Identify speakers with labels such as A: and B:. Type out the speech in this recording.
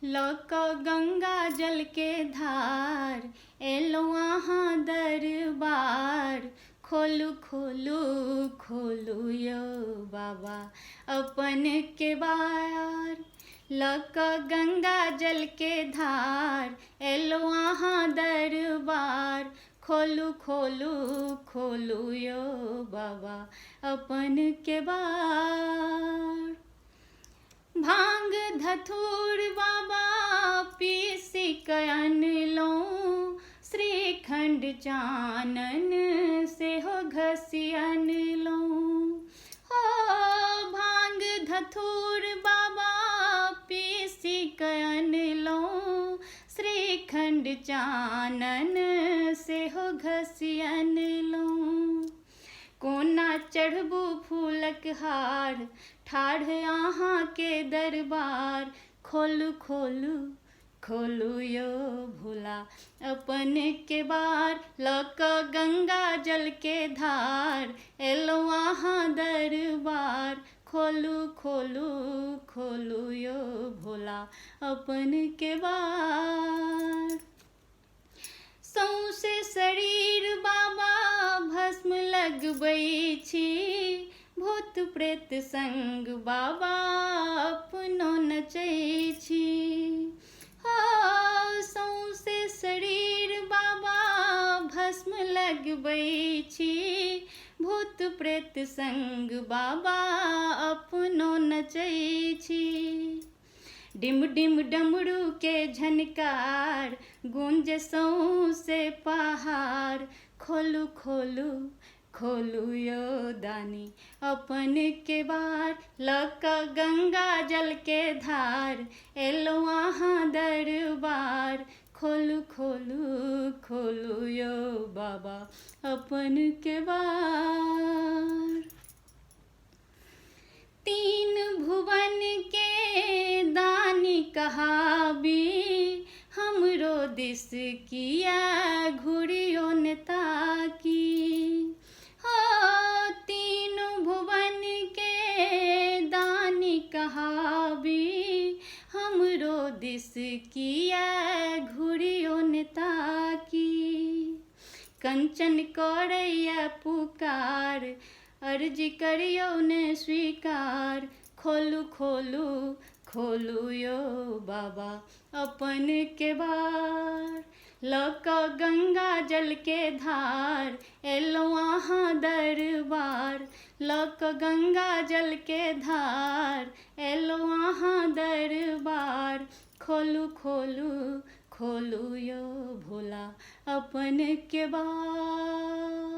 A: लौक गंगा जल के धार, एलो अहाँ दरबार। खोलू खोलू खोलू यो बाबा अपन केवार। लौक गंगा जल के धार, एलो अहाँ दरबार। खोलू खोलू खोलू यो बाबा अपन केवार। भांग धतूर बाबा पीसी कयन लो, श्रीखंड चानन से हो घसियन लो। हो भांग धतूर बाबा पीसी कयन लो, श्रीखंड चानन से हो घसियन लो। कोना चढ़बू फूलक हार, ठाढ़ अहाँ के दरबार। खोलू खोलू खोलू यो भोला अपन केवार। लौक गंगा जल के धार, एलो अहाँ दरबार। खोलू खोलू खोलू यो भोला अपन केवार। सौंसे शरीर बाबा भस्म लगबै छी, भूत प्रेत संग बाबा अपनो नचै छी। हो सौंसे शरीर बाबा भस्म लगबै छी, भूत प्रेत संग बाबा अपनो नचै छी। डिम डिम डमरू के झनकार, गूंज सौंसे पहाड़। खोलू खोलू खोलू यो दानी अपन केवार। लौक गंगा जल के धार, एलो अहाँ दरबार। खोलू खोलू खोलू यो बाबा अपन केवार। तीन भुवन के दानी कहाबी, हमरो दिस किया घुरियो ने ताकी। हो तीन भुवन के दानी कहाबी, हमरो दिस किया घुरियो ने ताकी। कंचन करैया पुकार, अर्जी करियो ने स्वीकार। खोलू खोलू खोलू यो बाबा अपन केवार। लौक गंगा जल के धार, एलो अहाँ दरबार। लौक गंगा जल के धार, एलो अहाँ दरबार। खोलू खोलू खोलू यो भोला अपन केवार।